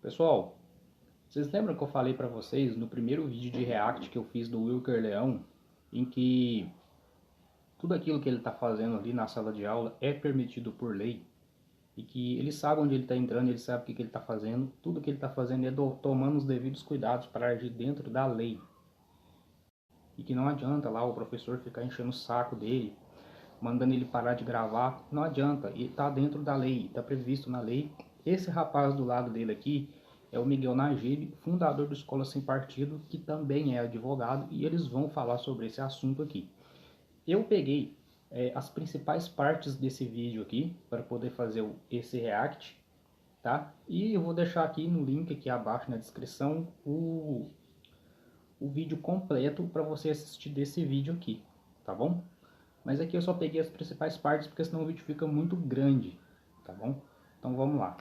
Pessoal, vocês lembram que eu falei para vocês no primeiro vídeo de React que eu fiz do Wilker Leão, em que tudo aquilo que ele está fazendo ali na sala de aula é permitido por lei, e que ele sabe onde ele está entrando, ele sabe o que ele está fazendo, tudo que ele está fazendo é tomando os devidos cuidados para agir dentro da lei. E que não adianta lá o professor ficar enchendo o saco dele, mandando ele parar de gravar, não adianta, ele está dentro da lei, está previsto na lei. Esse rapaz do lado dele aqui é o Miguel Najib, fundador do Escola Sem Partido, que também é advogado, e eles vão falar sobre esse assunto aqui. Eu peguei as principais partes desse vídeo aqui para poder fazer esse react, tá? E eu vou deixar aqui no link aqui abaixo na descrição o vídeo completo para você assistir desse vídeo aqui, tá bom? Mas aqui eu só peguei as principais partes porque senão o vídeo fica muito grande, tá bom? Então vamos lá.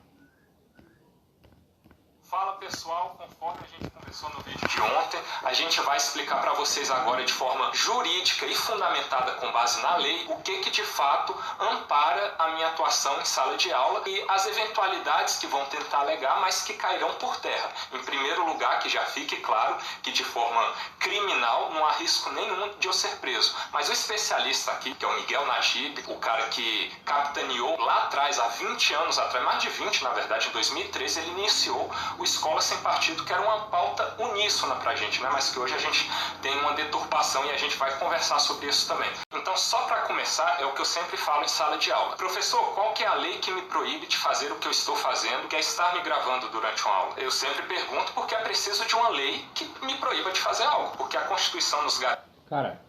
Fala pessoal, conforme a gente conversou no vídeo de ontem, a gente vai explicar para vocês agora de forma jurídica e fundamentada com base na lei o que de fato ampara a minha atuação em sala de aula e as eventualidades que vão tentar alegar, mas que cairão por terra. Em primeiro lugar, que já fique claro que de forma criminal não há risco nenhum de eu ser preso. Mas o especialista aqui, que é o Miguel Najib, o cara que capitaneou lá atrás, há 20 anos atrás, mais de 20 na verdade, em 2013, ele iniciou o Escola Sem Partido, que era uma pauta uníssona pra gente, né? Mas que hoje a gente tem uma deturpação e a gente vai conversar sobre isso também. Então, só para começar, é o que eu sempre falo em sala de aula. Professor, qual que é a lei que me proíbe de fazer o que eu estou fazendo, que é estar me gravando durante uma aula? Eu sempre pergunto porque é preciso de uma lei que me proíba de fazer algo, porque a Constituição nos garante. Cara,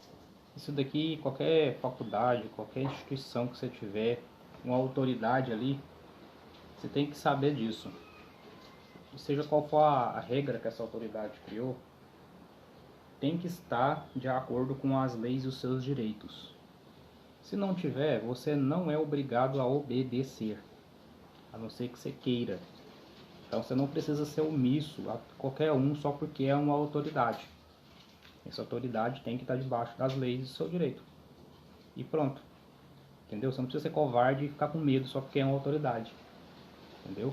isso daqui, qualquer faculdade, qualquer instituição que você tiver, uma autoridade ali, você tem que saber disso. Seja qual for a regra que essa autoridade criou, tem que estar de acordo com as leis e os seus direitos. Se não tiver, você não é obrigado a obedecer, a não ser que você queira. Então você não precisa ser omisso a qualquer um só porque é uma autoridade. Essa autoridade tem que estar debaixo das leis e do seu direito. E pronto. Entendeu? Você não precisa ser covarde e ficar com medo só porque é uma autoridade. Entendeu?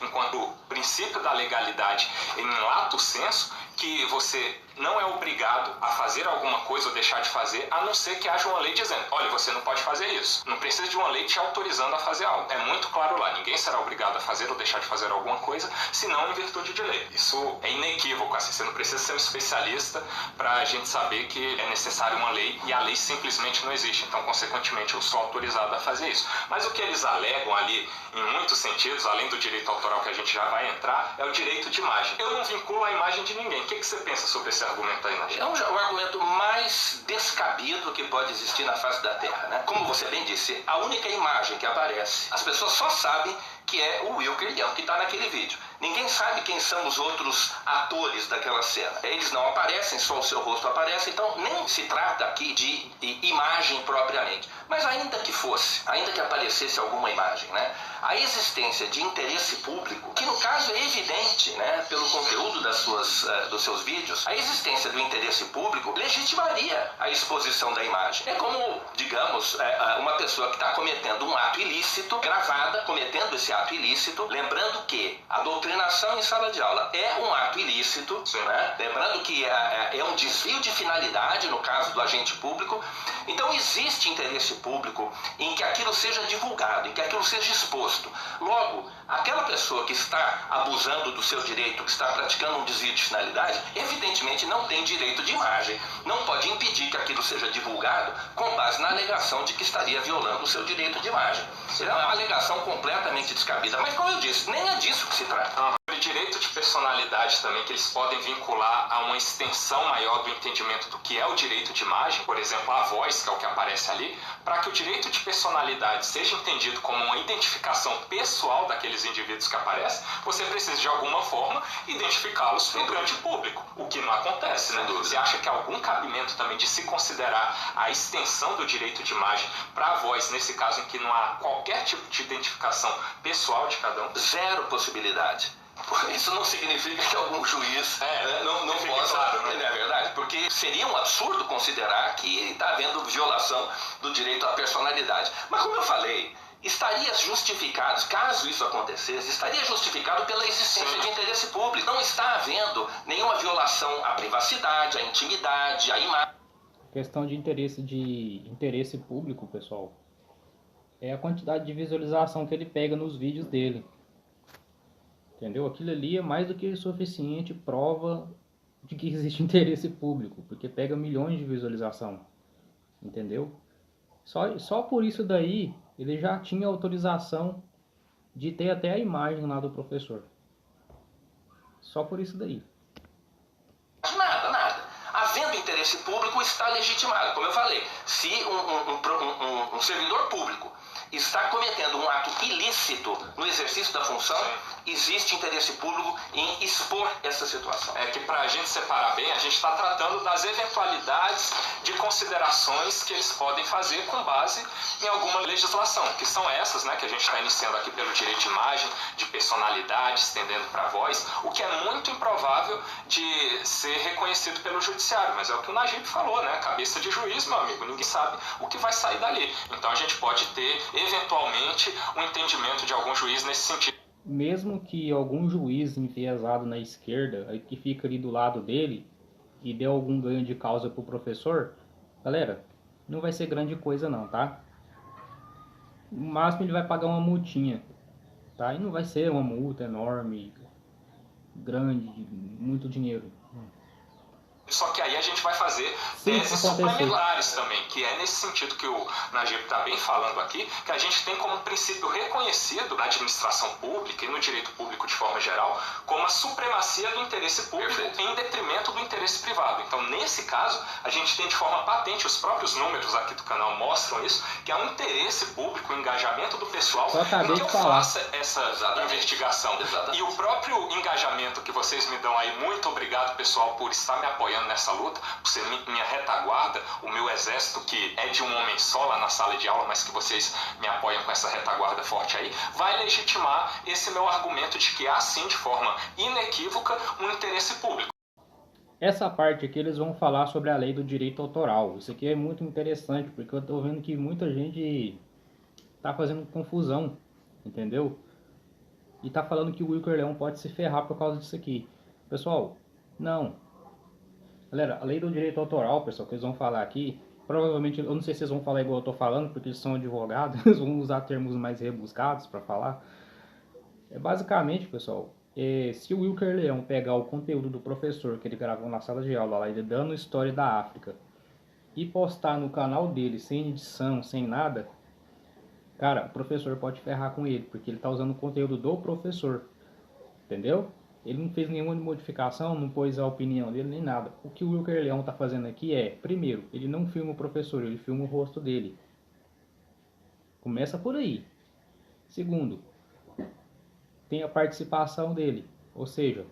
Enquanto princípio da legalidade em lato sensu, que você não é obrigado a fazer alguma coisa ou deixar de fazer, a não ser que haja uma lei dizendo, olha, você não pode fazer isso. Não precisa de uma lei te autorizando a fazer algo. É muito claro lá, ninguém será obrigado a fazer ou deixar de fazer alguma coisa, senão em virtude de lei. Isso é inequívoco, assim, você não precisa ser um especialista para a gente saber que é necessário uma lei e a lei simplesmente não existe. Então, consequentemente, eu sou autorizado a fazer isso. Mas o que eles alegam ali, em muitos sentidos, além do direito autoral que a gente já vai entrar, é o direito de imagem. Eu não vinculo a imagem de ninguém. O que você pensa sobre esse argumento aí, Najib? É o argumento mais descabido que pode existir na face da Terra, né? Como você bem disse, a única imagem que aparece, as pessoas só sabem que é o Wilker Leão que está naquele vídeo. Ninguém sabe quem são os outros atores daquela cena. Eles não aparecem, só o seu rosto aparece, então nem se trata aqui de imagem propriamente. Mas ainda que fosse, ainda que aparecesse alguma imagem, né? A existência de interesse público, que no caso é evidente, né, pelo conteúdo dos seus vídeos, a existência do interesse público legitimaria a exposição da imagem. É como, digamos, uma pessoa que está cometendo um ato ilícito, gravada, cometendo esse ato ilícito, lembrando que a doutrinação em sala de aula é um ato ilícito, né? Lembrando que é um desvio de finalidade no caso do agente público. Então existe interesse público em que aquilo seja divulgado, em que aquilo seja exposto. Logo, aquela pessoa que está abusando do seu direito, que está praticando um desvio de finalidade, evidentemente não tem direito de imagem. Não pode impedir que aquilo seja divulgado com base na alegação de que estaria violando o seu direito de imagem. É uma alegação completamente descabida, mas como eu disse, nem é disso que se trata. O direito de personalidade também, que eles podem vincular a uma extensão maior do entendimento do que é o direito de imagem, por exemplo, a voz, que é o que aparece ali, para que o direito de personalidade seja entendido como uma identificação pessoal daqueles indivíduos que aparecem, você precisa de alguma forma identificá-los para o grande público, o que não acontece, né? Você acha que há algum cabimento também de se considerar a extensão do direito de imagem para a voz, nesse caso em que não há qualquer tipo de identificação pessoal de cada um? Zero possibilidade. Isso não significa que algum juiz não possa, claro, né? É verdade, porque seria um absurdo considerar que está havendo violação do direito à personalidade. Mas como eu falei, estaria justificado, caso isso acontecesse, estaria justificado pela existência de interesse público. Não está havendo nenhuma violação à privacidade, à intimidade, à imagem. Questão de interesse público, pessoal, é a quantidade de visualização que ele pega nos vídeos dele. Entendeu? Aquilo ali é mais do que suficiente prova de que existe interesse público, porque pega milhões de visualização. Entendeu? Só por isso daí ele já tinha autorização de ter até a imagem lá do professor. Só por isso daí. Nada. Havendo interesse público, está legitimado. Como eu falei, se um servidor público está cometendo um ato ilícito no exercício da função, existe interesse público em expor essa situação. É que para a gente separar bem, a gente está tratando das eventualidades de considerações que eles podem fazer com base em alguma legislação, que são essas, né, que a gente está iniciando aqui pelo direito de imagem, de personalidade, estendendo para voz, o que é muito improvável de ser reconhecido pelo judiciário, mas é o que o Najib falou, né, cabeça de juiz, meu amigo, ninguém sabe o que vai sair dali. Então a gente pode ter, eventualmente, um entendimento de algum juiz nesse sentido. Mesmo que algum juiz enviesado na esquerda, que fica ali do lado dele, e dê algum ganho de causa pro professor, galera, não vai ser grande coisa não, tá? No máximo ele vai pagar uma multinha, tá? E não vai ser uma multa enorme, grande, muito dinheiro. Só que aí a gente vai fazer teses suplementares também, que é nesse sentido que o Najib está bem falando aqui, que a gente tem como um princípio reconhecido na administração pública e no direito público de forma geral, como a supremacia do interesse público em detrimento do interesse privado. Então, nesse caso, a gente tem de forma patente, os próprios números aqui do canal mostram isso, que há um interesse público, um engajamento do pessoal em que eu faça essa investigação. E o próprio engajamento que vocês me dão aí, muito obrigado, pessoal, por estar me apoiando nessa luta, por ser minha retaguarda, o meu exército, que é de um homem só lá na sala de aula, mas que vocês me apoiam com essa retaguarda forte aí, vai legitimar esse meu argumento de que há sim, de forma inequívoca, um interesse público. Essa parte aqui eles vão falar sobre a lei do direito autoral. Isso aqui é muito interessante, porque eu tô vendo que muita gente tá fazendo confusão, entendeu? E tá falando que o Wilker Leão pode se ferrar por causa disso aqui. Pessoal, não. Galera, a lei do direito autoral, pessoal, que eles vão falar aqui, provavelmente, eu não sei se vocês vão falar igual eu tô falando, porque eles são advogados, eles vão usar termos mais rebuscados para falar. Basicamente, pessoal, se o Wilker Leão pegar o conteúdo do professor que ele gravou na sala de aula, lá, ele dando história da África, e postar no canal dele, sem edição, sem nada, cara, o professor pode ferrar com ele, porque ele tá usando o conteúdo do professor, entendeu? Ele não fez nenhuma modificação, não pôs a opinião dele, nem nada. O que o Wilker Leão está fazendo aqui é, primeiro, ele não filma o professor, ele filma o rosto dele. Começa por aí. Segundo, tem a participação dele. Ou seja,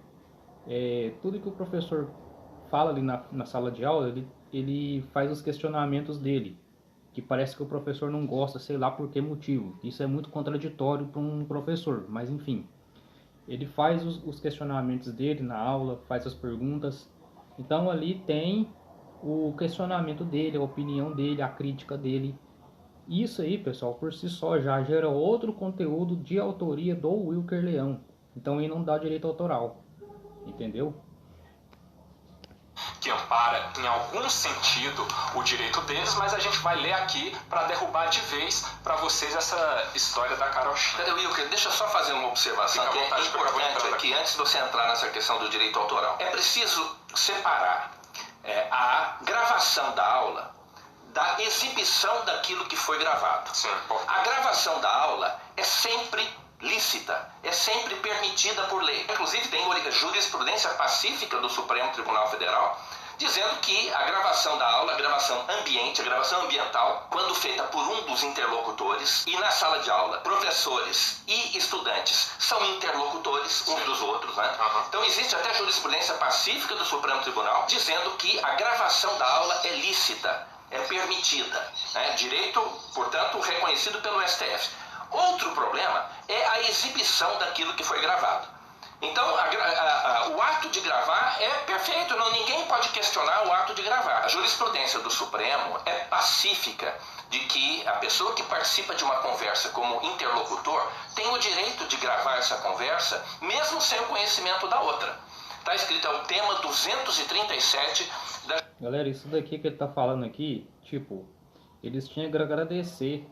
tudo que o professor fala ali na sala de aula, ele faz os questionamentos dele. Que parece que o professor não gosta, sei lá por que motivo. Isso é muito contraditório para um professor, mas enfim. Ele faz os questionamentos dele na aula, faz as perguntas. Então ali tem o questionamento dele, a opinião dele, a crítica dele. Isso aí, pessoal, por si só já gera outro conteúdo de autoria do Wilker Leão. Então aí não dá direito autoral. Entendeu? Que ampara em algum sentido o direito deles, mas a gente vai ler aqui para derrubar de vez para vocês essa história da carochinha. Cadê, Wilker? Deixa eu só fazer uma observação que é importante aqui, antes de você entrar nessa questão do direito autoral. É preciso separar a gravação da aula da exibição daquilo que foi gravado. Sim, a gravação da aula é sempre lícita, é sempre permitida por lei. Inclusive tem jurisprudência pacífica do Supremo Tribunal Federal dizendo que a gravação da aula, a gravação ambiente, a gravação ambiental, quando feita por um dos interlocutores, e na sala de aula, professores e estudantes são interlocutores uns dos outros, né? Então existe até jurisprudência pacífica do Supremo Tribunal dizendo que a gravação da aula é lícita, é permitida, né? Direito, portanto, reconhecido pelo STF. Outro problema é a exibição daquilo que foi gravado. Então, o ato de gravar é perfeito, ninguém pode questionar o ato de gravar. A jurisprudência do Supremo é pacífica de que a pessoa que participa de uma conversa como interlocutor tem o direito de gravar essa conversa, mesmo sem o conhecimento da outra. Está escrito, é o tema 237 da... Galera, isso daqui que ele tá falando aqui, tipo, eles tinham que agradecer.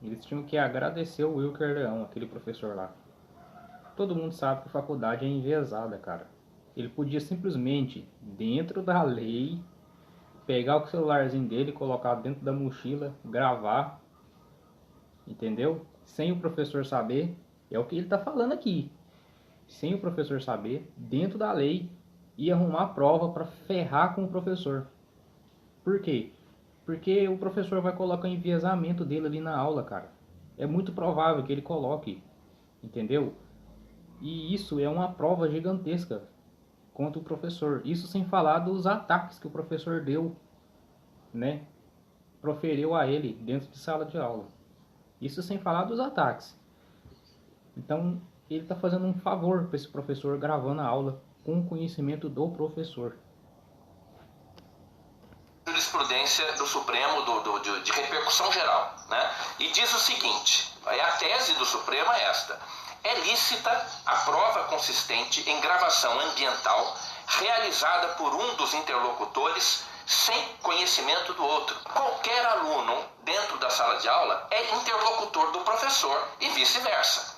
Eles tinham que agradecer o Wilker Leão, aquele professor lá. Todo mundo sabe que a faculdade é enviesada, cara. Ele podia simplesmente, dentro da lei, pegar o celularzinho dele, colocar dentro da mochila, gravar, entendeu? Sem o professor saber, é o que ele tá falando aqui. Sem o professor saber, dentro da lei, e arrumar prova para ferrar com o professor. Por quê? Porque o professor vai colocar o enviesamento dele ali na aula, cara. É muito provável que ele coloque, entendeu? E isso é uma prova gigantesca contra o professor. Isso sem falar dos ataques que o professor deu, né? Proferiu a ele dentro de sala de aula. Isso sem falar dos ataques. Então, ele está fazendo um favor para esse professor gravando a aula com o conhecimento do professor. Jurisprudência do Supremo de repercussão geral, né? E diz o seguinte, a tese do Supremo é esta: é lícita a prova consistente em gravação ambiental realizada por um dos interlocutores sem conhecimento do outro. Qualquer aluno dentro da sala de aula é interlocutor do professor e vice-versa,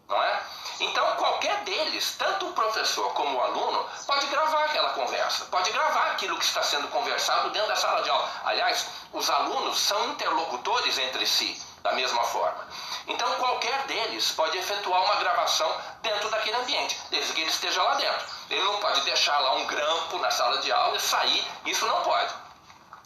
não é? Então qualquer deles, tanto o professor como o aluno, pode gravar aquela conversa, pode gravar aquilo que está sendo conversado dentro da sala de aula. Aliás, os alunos são interlocutores entre si, da mesma forma. Então qualquer deles pode efetuar uma gravação dentro daquele ambiente, desde que ele esteja lá dentro. Ele não pode deixar lá um grampo na sala de aula e sair, isso não pode.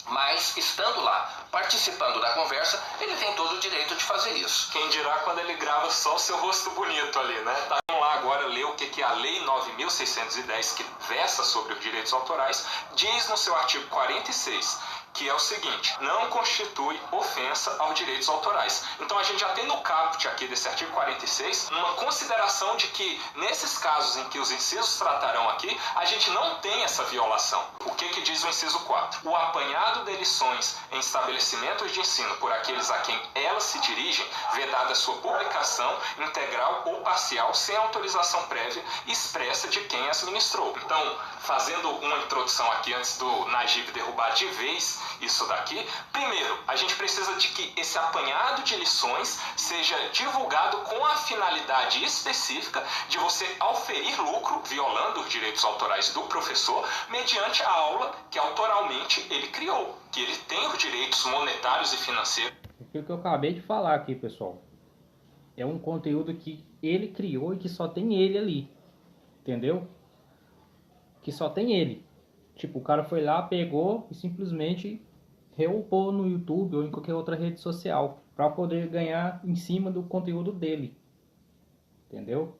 Mas, estando lá, participando da conversa, ele tem todo o direito de fazer isso. Quem dirá quando ele grava só o seu rosto bonito ali, né? Tá, vamos lá agora ler o que a Lei 9.610, que versa sobre os direitos autorais, diz no seu artigo 46, que é o seguinte: não constitui ofensa aos direitos autorais. Então a gente já tem no caput aqui desse artigo 46 uma consideração de que nesses casos em que os incisos tratarão aqui, a gente não tem essa violação. O que diz o inciso 4? O apanhado de lições em estabelecimentos de ensino por aqueles a quem elas se dirigem, vedada sua publicação integral ou parcial sem autorização prévia expressa de quem as ministrou. Então, fazendo uma introdução aqui antes do Najib derrubar de vez isso daqui, primeiro, a gente precisa de que esse apanhado de lições seja divulgado com a finalidade específica de você auferir lucro, violando os direitos autorais do professor, mediante a aula que autoralmente ele criou, que ele tem os direitos monetários e financeiros. Aquilo que eu acabei de falar aqui, pessoal, é um conteúdo que ele criou e que só tem ele ali, entendeu? Que só tem ele. Tipo, o cara foi lá, pegou e simplesmente reupou no YouTube ou em qualquer outra rede social para poder ganhar em cima do conteúdo dele, entendeu?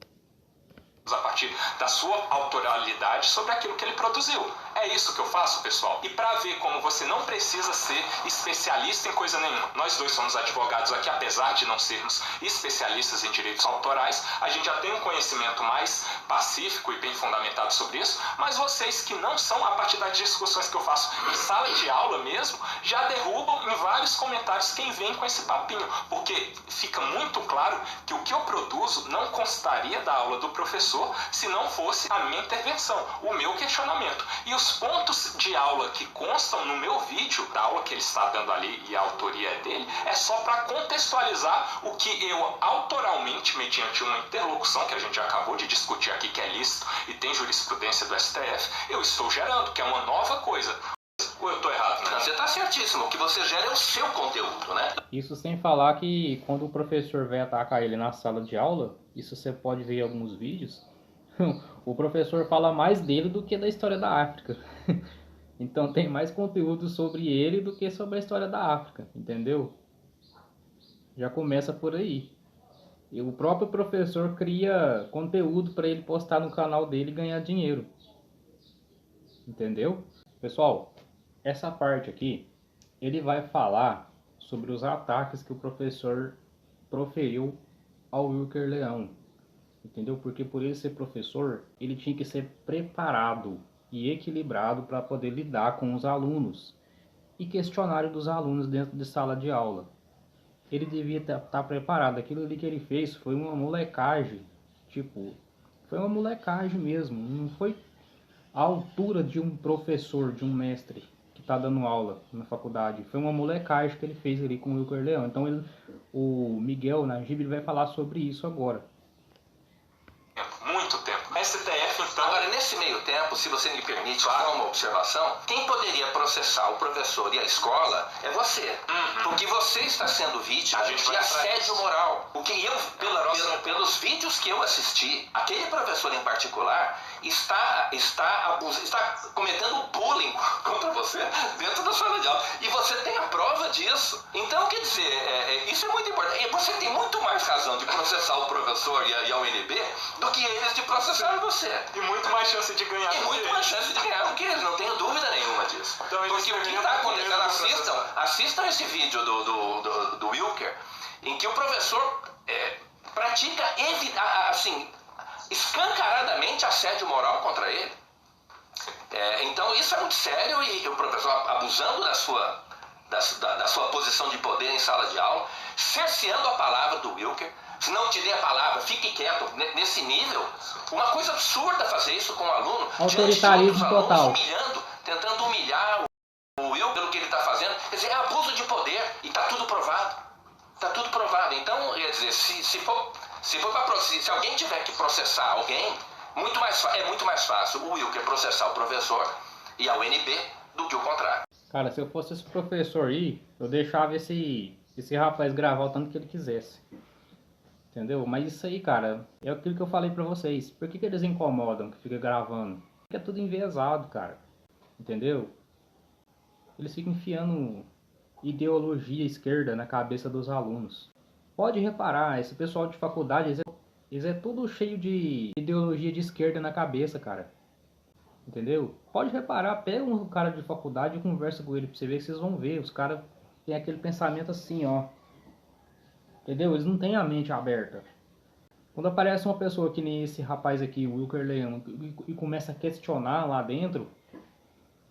A partir da sua autoralidade sobre aquilo que ele produziu. É isso que eu faço, pessoal. E para ver como você não precisa ser especialista em coisa nenhuma. Nós dois somos advogados aqui, apesar de não sermos especialistas em direitos autorais, a gente já tem um conhecimento mais pacífico e bem fundamentado sobre isso, mas vocês que não são, a partir das discussões que eu faço em sala de aula mesmo, já derrubam em vários comentários quem vem com esse papinho, porque fica muito claro que o que eu produzo não constaria da aula do professor se não fosse a minha intervenção, o meu questionamento. E os pontos de aula que constam no meu vídeo, da aula que ele está dando ali e a autoria é dele, é só para contextualizar o que eu autoralmente, mediante uma interlocução que a gente já acabou de discutir aqui, que é lícito e tem jurisprudência do STF, eu estou gerando, que é uma nova coisa. Ou eu estou errado, né? Não, você está certíssimo. O que você gera é o seu conteúdo, né? Isso sem falar que quando o professor vai atacar ele na sala de aula, isso você pode ver em alguns vídeos, o professor fala mais dele do que da história da África. Então tem mais conteúdo sobre ele do que sobre a história da África, entendeu? Já começa por aí. E o próprio professor cria conteúdo para ele postar no canal dele e ganhar dinheiro. Entendeu? Pessoal, essa parte aqui, ele vai falar sobre os ataques que o professor proferiu ao Wilker Leão. entendeu? Porque por ele ser professor, ele tinha que ser preparado e equilibrado para poder lidar com os alunos e questionário dos alunos dentro de sala de aula. Ele devia estar preparado. Aquilo ali que ele fez foi uma molecagem, tipo, foi uma molecagem mesmo, não foi a altura de um professor, de um mestre que está dando aula na faculdade. Foi uma molecagem que ele fez ali com o Wilker Leão. Então o Miguel Najib ele vai falar sobre isso agora. Muito tempo. STF, então... Agora, nesse meio tempo, se você me permite só uma observação, quem poderia processar o professor e a escola é você. Porque você está sendo vítima de assédio moral. O que eu, pelos vídeos que eu assisti, aquele professor em particular está cometendo bullying contra você dentro da sala de aula. E você tem a prova disso. Então, quer dizer, isso é muito importante. E você tem muito mais razão de processar o professor e a UNB do que eles de processar você. E muito mais chance de ganhar. E muito mais chance de ganhar do que eles, não tenho dúvida nenhuma disso. Então, porque o que está acontecendo, assistam esse vídeo do Wilker, em que o professor pratica, assim, escancaradamente assédio moral contra ele. Então isso é muito sério e o professor abusando da sua posição de poder em sala de aula, cerceando a palavra do Wilker. Se não te dê a palavra, fique quieto. Nesse nível, uma coisa absurda fazer isso com um aluno. Autoritarismo total. Humilhando, tentando humilhar o Wilker pelo que ele está fazendo. Quer dizer, é abuso de poder e está tudo provado. Está tudo provado. Então, quer dizer, se alguém tiver que processar alguém, é muito mais fácil o Wilker processar o professor e a UNB do que o contrário. Cara, se eu fosse esse professor aí, eu deixava esse rapaz gravar o tanto que ele quisesse. Entendeu? Mas isso aí, cara, é aquilo que eu falei pra vocês. Por que eles incomodam que fica gravando? Porque é tudo enviesado, cara. Entendeu? Eles ficam enfiando ideologia esquerda na cabeça dos alunos. Pode reparar, esse pessoal de faculdade, eles é tudo cheio de ideologia de esquerda na cabeça, cara. Entendeu? Pode reparar, pega um cara de faculdade e conversa com ele pra você ver que vocês vão ver. Os caras têm aquele pensamento assim, ó. Entendeu? Eles não têm a mente aberta. Quando aparece uma pessoa que nem esse rapaz aqui, o Wilker Leão, e começa a questionar lá dentro,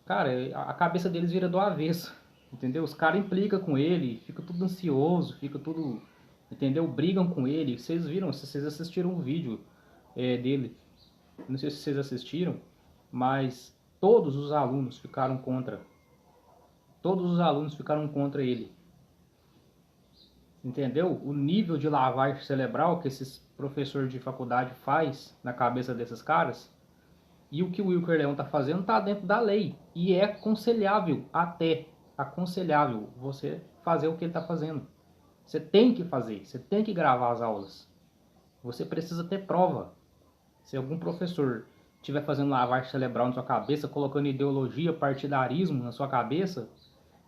cara, a cabeça deles vira do avesso. Entendeu? Os caras implicam com ele, fica tudo ansioso, fica tudo... Entendeu? Brigam com ele. Vocês viram, vocês assistiram um vídeo dele. Não sei se vocês assistiram, mas todos os alunos ficaram contra. Todos os alunos ficaram contra ele. Entendeu? O nível de lavagem cerebral que esses professores de faculdade faz na cabeça desses caras e o que o Wilker Leão está fazendo está dentro da lei. E é aconselhável, até aconselhável você fazer o que ele está fazendo. Você tem que fazer, você tem que gravar as aulas. Você precisa ter prova. Se algum professor estiver fazendo lavagem cerebral na sua cabeça, colocando ideologia, partidarismo na sua cabeça,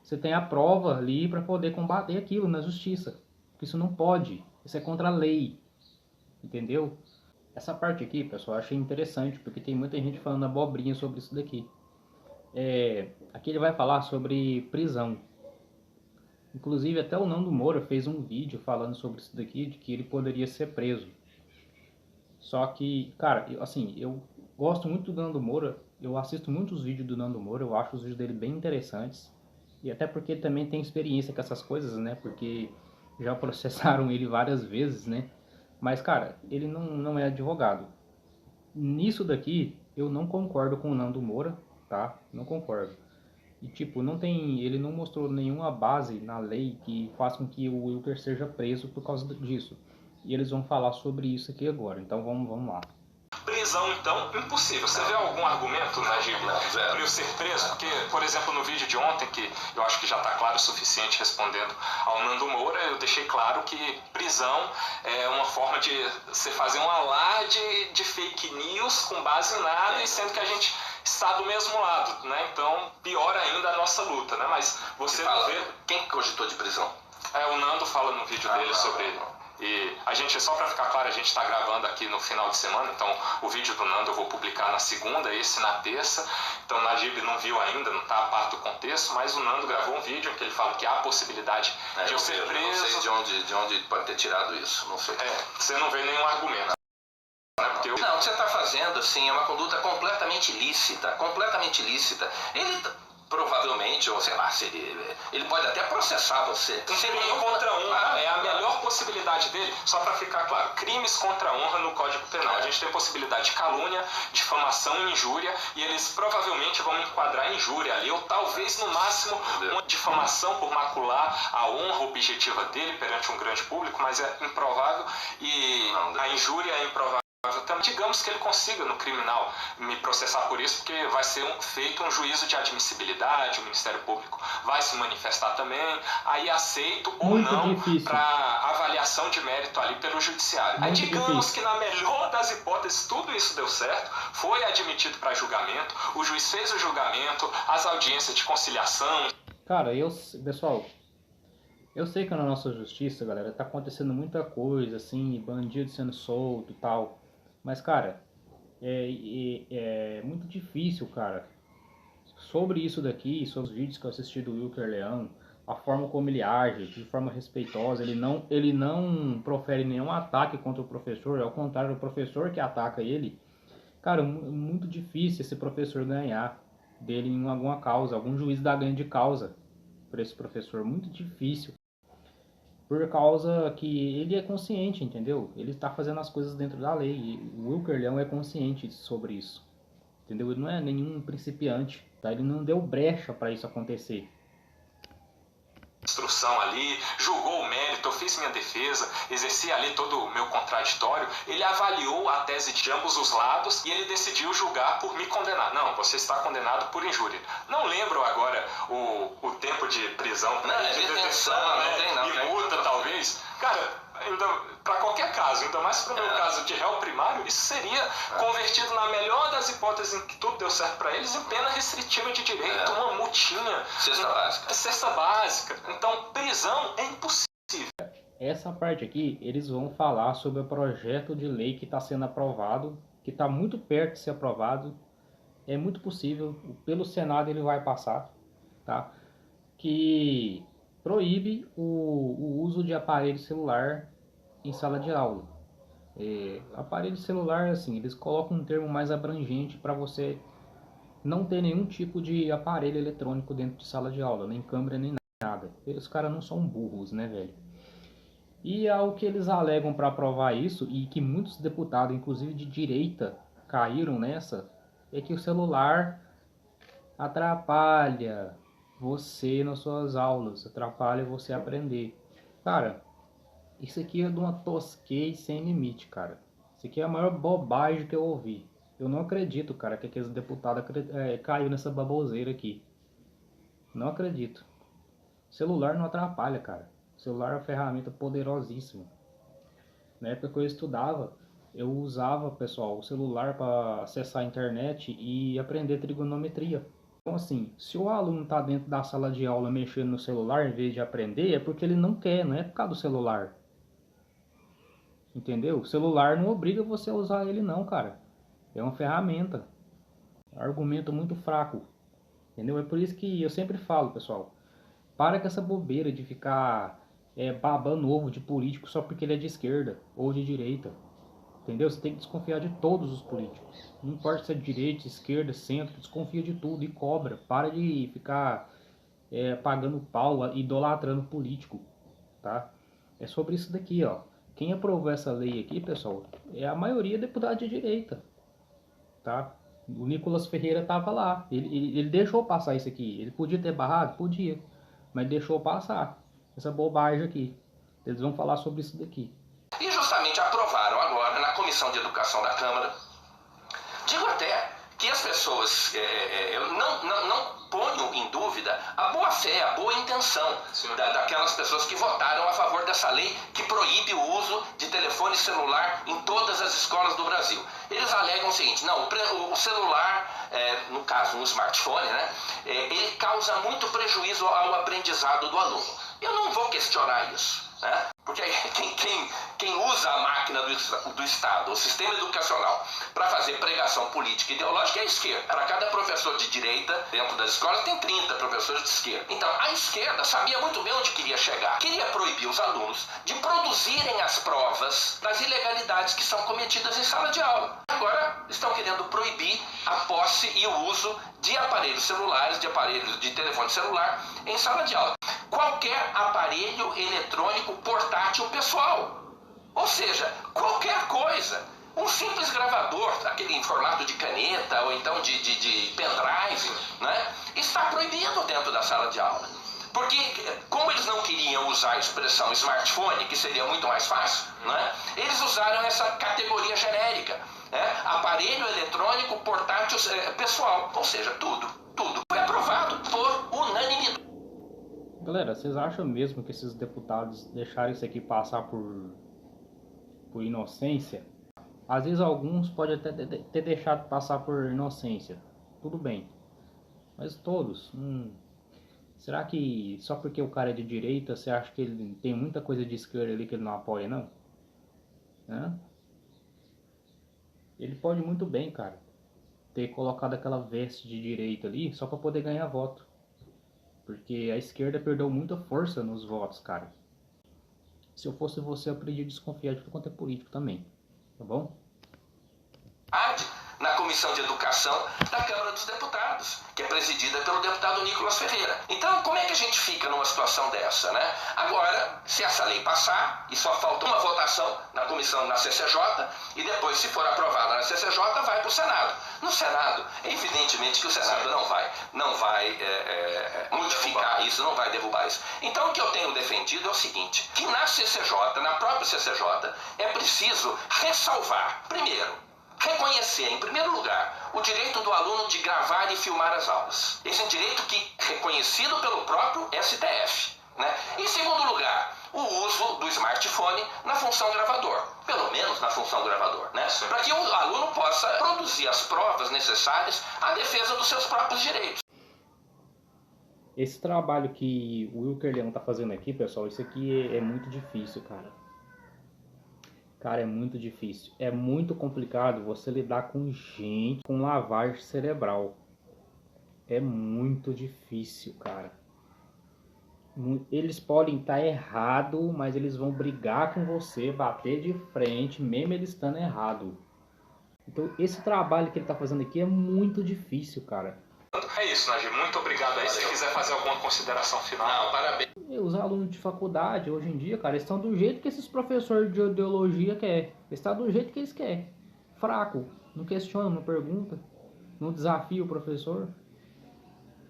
você tem a prova ali para poder combater aquilo na justiça. Porque isso não pode, isso é contra a lei. Entendeu? Essa parte aqui, pessoal, eu achei interessante, porque tem muita gente falando abobrinha sobre isso daqui. Aqui ele vai falar sobre prisão. Inclusive até o Nando Moura fez um vídeo falando sobre isso daqui, de que ele poderia ser preso. Só que, cara, eu gosto muito do Nando Moura, eu assisto muitos vídeos do Nando Moura, eu acho os vídeos dele bem interessantes. E até porque ele também tem experiência com essas coisas, né? Porque já processaram ele várias vezes, né? Mas, cara, ele não é advogado. Nisso daqui, eu não concordo com o Nando Moura, tá? Não concordo. E, tipo, ele não mostrou nenhuma base na lei que faça com que o Wilker seja preso por causa disso. E eles vão falar sobre isso aqui agora. Então, vamos lá. Prisão, então, impossível. Você vê algum argumento, Najib, para eu ser preso? Porque, por exemplo, no vídeo de ontem, que eu acho que já está claro o suficiente respondendo ao Nando Moura, eu deixei claro que prisão é uma forma de você fazer um alarde de fake news com base em nada, e sendo que a gente está do mesmo lado, né? Então, pior ainda a nossa luta, né? Mas você não vê... Quem cogitou de prisão? O Nando fala no vídeo dele sobre... E a gente, só para ficar claro, a gente está gravando aqui no final de semana, então o vídeo do Nando eu vou publicar na segunda, esse na terça. Então o Najib não viu ainda, não está a par do contexto, mas o Nando gravou um vídeo em que ele fala que há a possibilidade de eu ser preso. Não sei de onde pode ter tirado isso, não sei. Você não vê nenhum argumento. Não, o que você está fazendo, assim, é uma conduta completamente ilícita, completamente ilícita. Ele provavelmente, ou sei lá, se ele pode até processar você. Crime contra a honra é a melhor possibilidade dele, só para ficar claro, crimes contra a honra no Código Penal. A gente tem possibilidade de calúnia, difamação e injúria, e eles provavelmente vão enquadrar injúria ali, ou talvez no máximo uma difamação por macular a honra objetiva dele perante um grande público, mas é improvável, e a injúria é improvável. Digamos que ele consiga no criminal me processar por isso, porque vai ser feito um juízo de admissibilidade, o Ministério Público vai se manifestar também, aí aceito ou Muito não difícil. para avaliação de mérito ali pelo judiciário. Aí digamos que na melhor das hipóteses tudo isso deu certo, foi admitido para julgamento, o juiz fez o julgamento, as audiências de conciliação. Cara, pessoal, eu sei que na nossa justiça, galera, tá acontecendo muita coisa, assim, bandido sendo solto e tal. Mas, cara, é muito difícil, cara. Sobre isso daqui, sobre os vídeos que eu assisti do Wilker Leão, a forma como ele age, de forma respeitosa, ele não profere nenhum ataque contra o professor, ao contrário, o professor que ataca ele. Cara, muito difícil esse professor ganhar dele em alguma causa, algum juiz dá ganho de causa para esse professor, muito difícil. Por causa que ele é consciente, entendeu? Ele está fazendo as coisas dentro da lei. E o Wilker Leão é consciente sobre isso. Entendeu? Ele não é nenhum principiante. Tá? Ele não deu brecha para isso acontecer. Instrução ali, julgou o mérito, eu fiz minha defesa, exerci ali todo o meu contraditório, ele avaliou a tese de ambos os lados e ele decidiu julgar por me condenar. Não, você está condenado por injúria. Não lembro agora o tempo de prisão, de detenção, e multa talvez. Cara, para qualquer caso, ainda mais para o meu caso de réu primário, isso seria convertido na melhor das hipóteses em que tudo deu certo para eles em pena restritiva de direito, uma multinha. Cesta básica. Então, prisão é impossível. Essa parte aqui, eles vão falar sobre o projeto de lei que está sendo aprovado, que está muito perto de ser aprovado. É muito possível, pelo Senado ele vai passar, tá? Que proíbe o uso de aparelho celular em sala de aula. Aparelho celular, assim, eles colocam um termo mais abrangente para você não ter nenhum tipo de aparelho eletrônico dentro de sala de aula, nem câmera, nem nada. Os caras não são burros, né, velho? E ao que eles alegam para aprovar isso, e que muitos deputados, inclusive de direita, caíram nessa, é que o celular atrapalha você nas suas aulas, atrapalha você aprender. Cara, isso aqui é de uma tosquez sem limite, cara. Isso aqui é a maior bobagem que eu ouvi. Eu não acredito, cara, que aqueles deputados caiu nessa baboseira aqui. Não acredito. Celular não atrapalha, cara. Celular é uma ferramenta poderosíssima. Na época que eu estudava, eu usava, pessoal, o celular para acessar a internet e aprender trigonometria. Então, assim, se o aluno está dentro da sala de aula mexendo no celular em vez de aprender, é porque ele não quer, não é por causa do celular. Entendeu? O celular não obriga você a usar ele não, cara. É uma ferramenta. Argumento muito fraco. Entendeu? É por isso que eu sempre falo, pessoal, para com essa bobeira de ficar babando ovo de político só porque ele é de esquerda ou de direita. Entendeu? Você tem que desconfiar de todos os políticos. Não importa se é de direita, esquerda, centro, desconfia de tudo e cobra. Para de ficar pagando pau, idolatrando político, tá? É sobre isso daqui, ó. Quem aprovou essa lei aqui, pessoal, é a maioria deputado de direita, tá? O Nicolas Ferreira tava lá. Ele deixou passar isso aqui. Ele podia ter barrado? Podia. Mas deixou passar essa bobagem aqui. Eles vão falar sobre isso daqui. E justamente aprovaram agora na Comissão de Educação da Câmara. Digo até que as pessoas, eu não ponho em dúvida a boa fé, a boa intenção daquelas pessoas que votaram a favor dessa lei que proíbe o uso de telefone celular em todas as escolas do Brasil. Eles alegam o seguinte: não, o celular, no caso um smartphone, né, ele causa muito prejuízo ao aprendizado do aluno. Eu não vou questionar isso, né? Porque quem usa a máquina do Estado, o sistema educacional, para fazer pregação política e ideológica é a esquerda. Para cada professor de direita, dentro das escolas, tem 30 professores de esquerda. Então, a esquerda sabia muito bem onde queria chegar. Queria proibir os alunos de produzirem as provas das ilegalidades que são cometidas em sala de aula. Agora, estão querendo proibir a posse e o uso de aparelhos celulares, de aparelhos de telefone celular em sala de aula. Qualquer aparelho eletrônico portátil pessoal. Ou seja, qualquer coisa. Um simples gravador, aquele em formato de caneta ou então de pendrive, né, está proibido dentro da sala de aula. Porque, como eles não queriam usar a expressão smartphone, que seria muito mais fácil, né, eles usaram essa categoria genérica. Aparelho eletrônico portátil pessoal. Ou seja, tudo foi aprovado por unanimidade. Galera, vocês acham mesmo que esses deputados deixaram isso aqui passar por inocência? Às vezes alguns podem até ter deixado passar por inocência, tudo bem, mas todos, será que só porque o cara é de direita, você acha que ele tem muita coisa de esquerda ali que ele não apoia, não? Ele pode muito bem, cara, ter colocado aquela veste de direita ali só para poder ganhar voto, porque a esquerda perdeu muita força nos votos, cara. Se eu fosse você, eu aprendi a desconfiar de tudo quanto é político também. Tá bom? Na Comissão de Educação da Câmara dos Deputados, que é presidida pelo deputado Nicolas Ferreira. Então, como é que a gente fica numa situação dessa, né? Agora, se essa lei passar, e só falta uma votação na comissão, na CCJ, e depois, se for aprovada na CCJ, vai para o Senado. No Senado, evidentemente que o Senado não vai modificar isso, não vai derrubar isso. Então, o que eu tenho defendido é o seguinte, que na CCJ, na própria CCJ, é preciso ressalvar, primeiro, reconhecer, em primeiro lugar, o direito do aluno de gravar e filmar as aulas. Esse é um direito reconhecido pelo próprio STF. Né? Em segundo lugar, o uso do smartphone na função gravador. Pelo menos na função gravador. Né? Para que o aluno possa produzir as provas necessárias à defesa dos seus próprios direitos. Esse trabalho que o Wilker Leão tá fazendo aqui, pessoal, isso aqui é muito difícil, cara. Cara, é muito difícil. É muito complicado você lidar com gente com lavagem cerebral. É muito difícil, cara. Eles podem estar errados, mas eles vão brigar com você, bater de frente, mesmo eles estando errados. Então, esse trabalho que ele tá fazendo aqui é muito difícil, cara. É isso, Najib. Muito obrigado aí. Se você quiser fazer alguma consideração final. Não, parabéns. Os alunos de faculdade, hoje em dia, cara, eles estão do jeito que esses professores de ideologia querem. Eles estão do jeito que eles querem. Fraco. Não questiona, não pergunta. Não desafia o professor.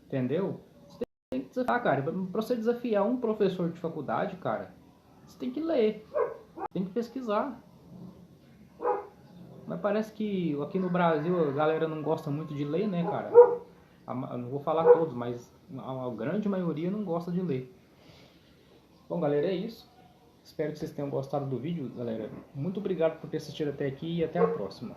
Entendeu? Você tem que desafiar, cara. Pra você desafiar um professor de faculdade, cara, você tem que ler. Tem que pesquisar. Mas parece que aqui no Brasil a galera não gosta muito de ler, né, cara? Não vou falar todos, mas a grande maioria não gosta de ler. Bom, galera, é isso. Espero que vocês tenham gostado do vídeo, galera. Muito obrigado por ter assistido até aqui e até a próxima.